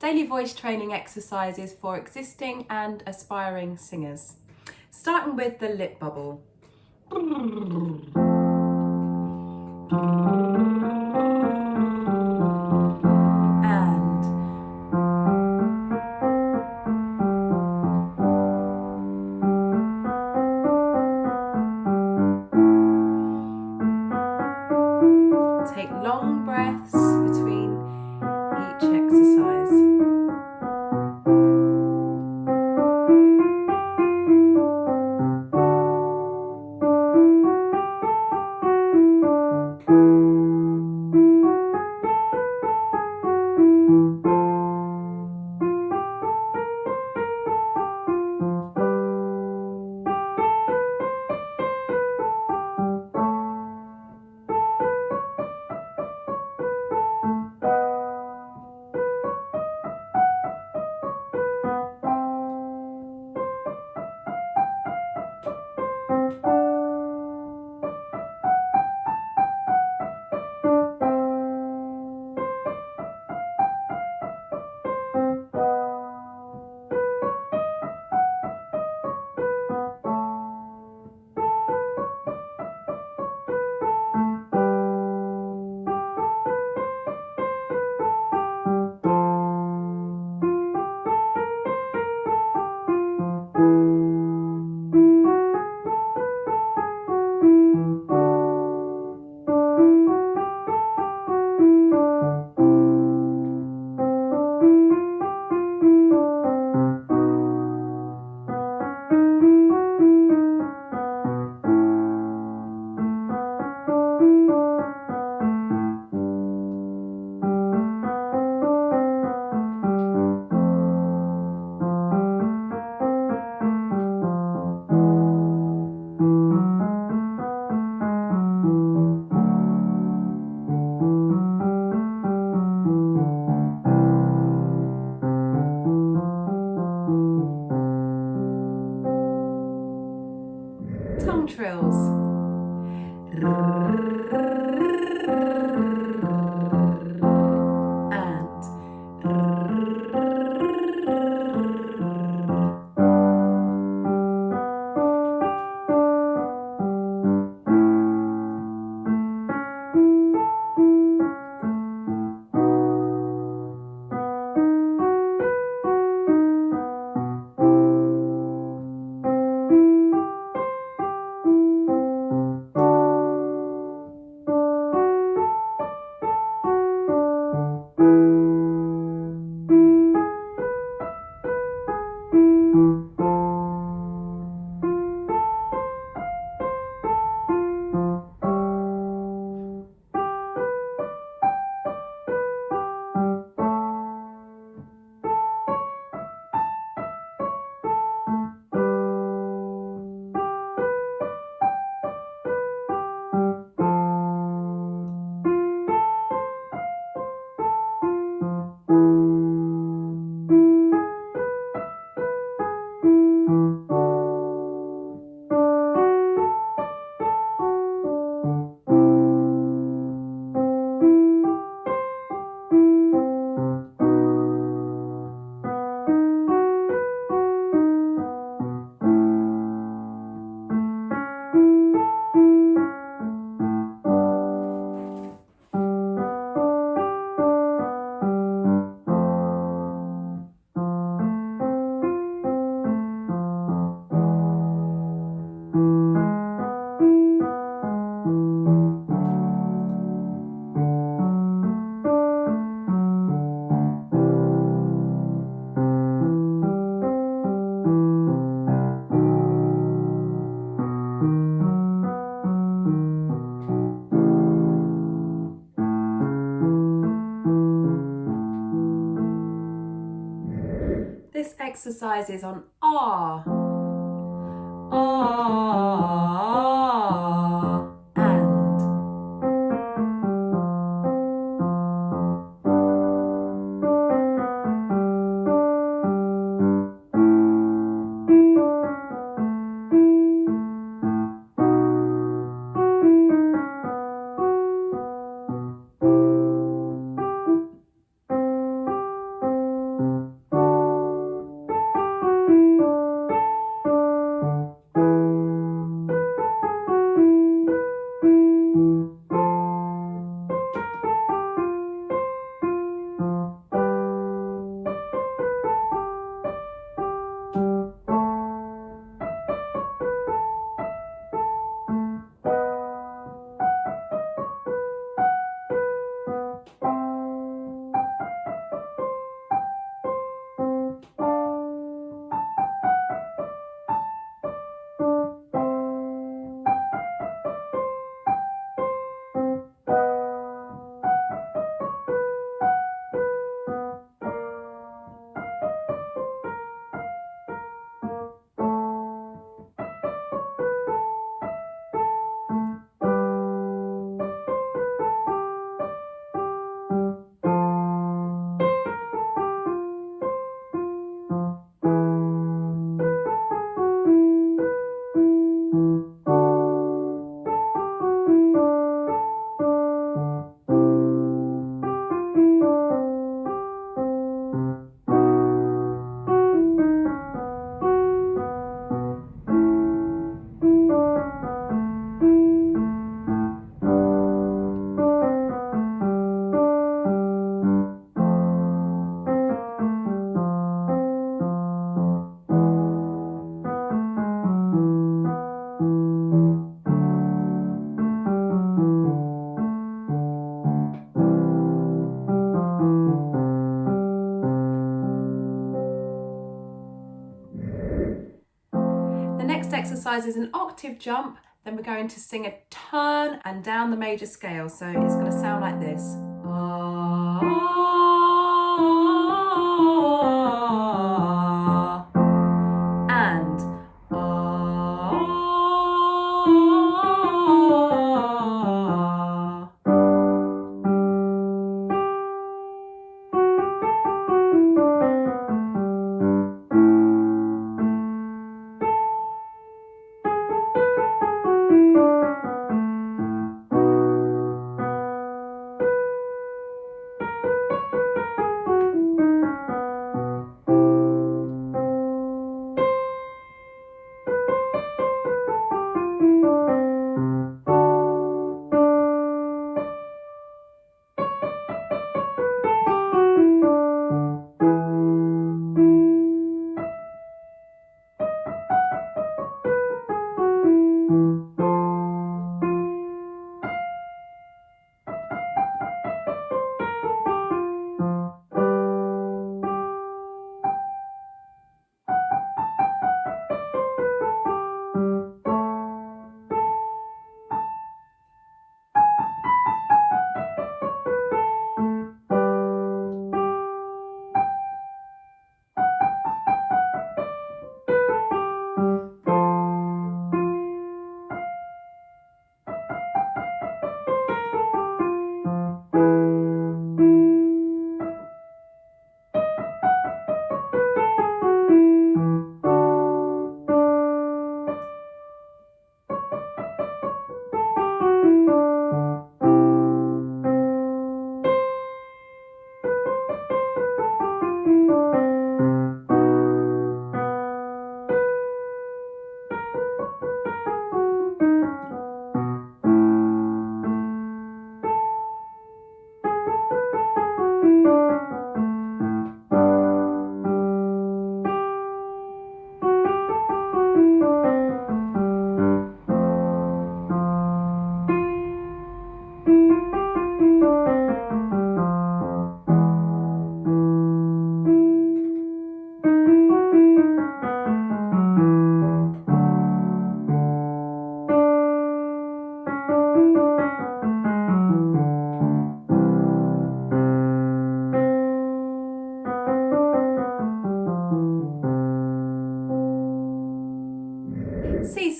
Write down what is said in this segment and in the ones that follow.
daily voice training exercises for existing and aspiring singers. Starting with the lip bubble. Take long breaths between each exercise. Tongue trills. This exercise is on R. R. And. exercise is an octave jump, then we're going to sing a turn and down the major scale. So it's going to sound like this. And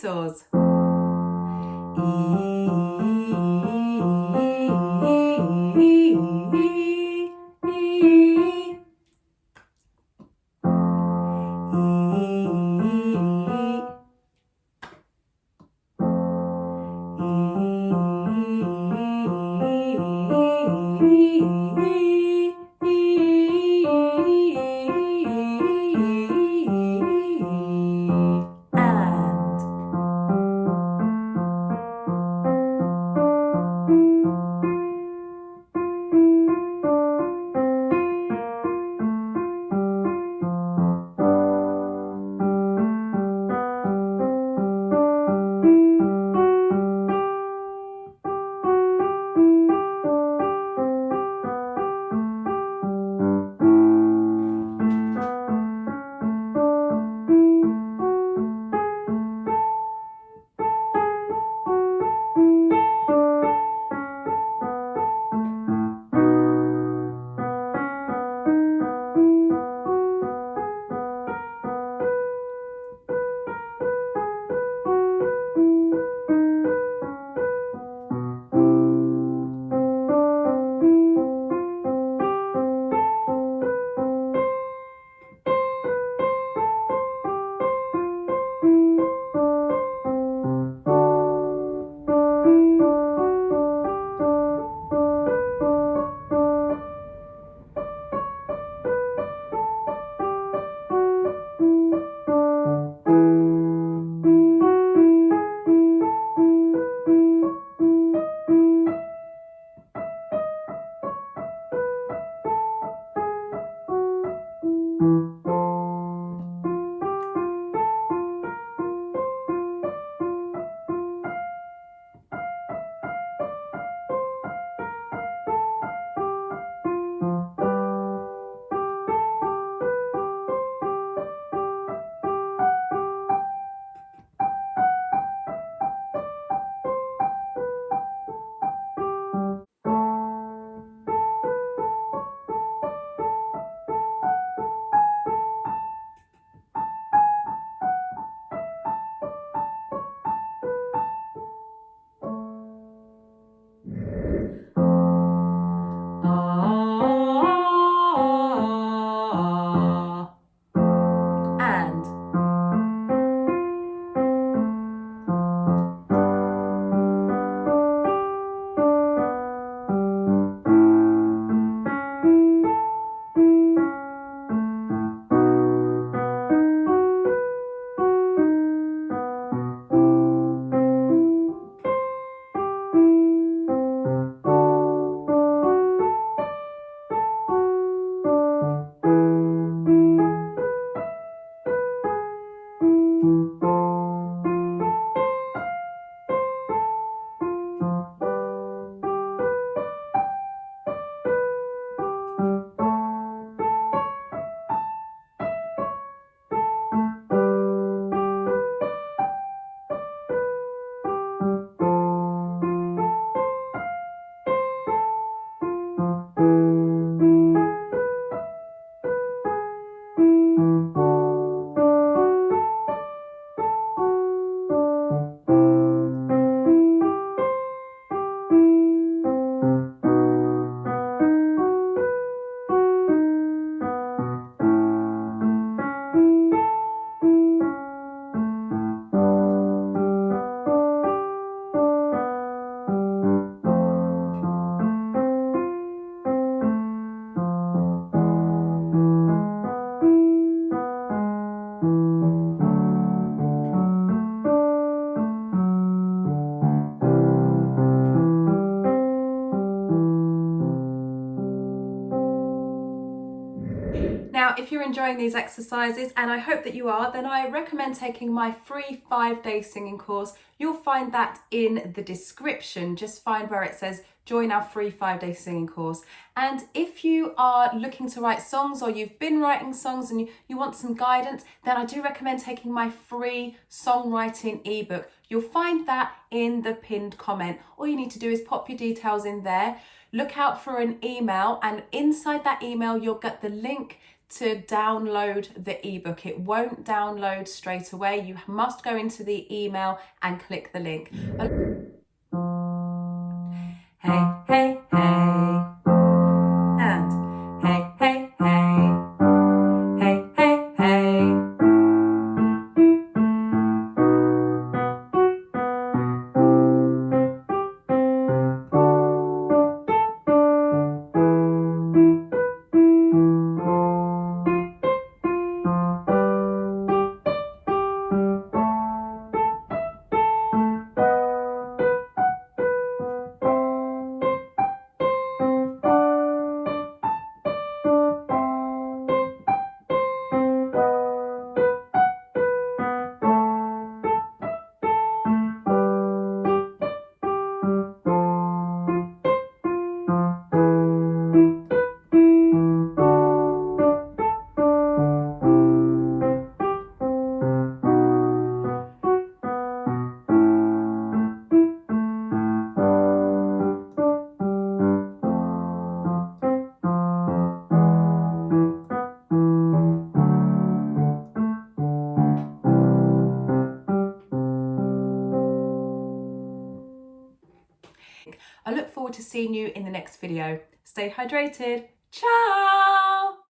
seesaws. Now, if you're enjoying these exercises, and I hope that you are, then I recommend taking my free 5-day singing course. You'll find that in the description. Just find where it says join our free 5-day singing course. And if you are looking to write songs, or you've been writing songs and you want some guidance, then I do recommend taking my free Songwriting Ebook. You'll find that in the pinned comment. All you need to do is pop your details in there. Look out for an email, and inside that email you'll get the link to download the ebook. It won't download straight away. You must go into the email and click the link. Hey, hey, hey. And hey, hey, hey. Hey, hey, hey. I look forward to seeing you in the next video. Stay hydrated. Ciao!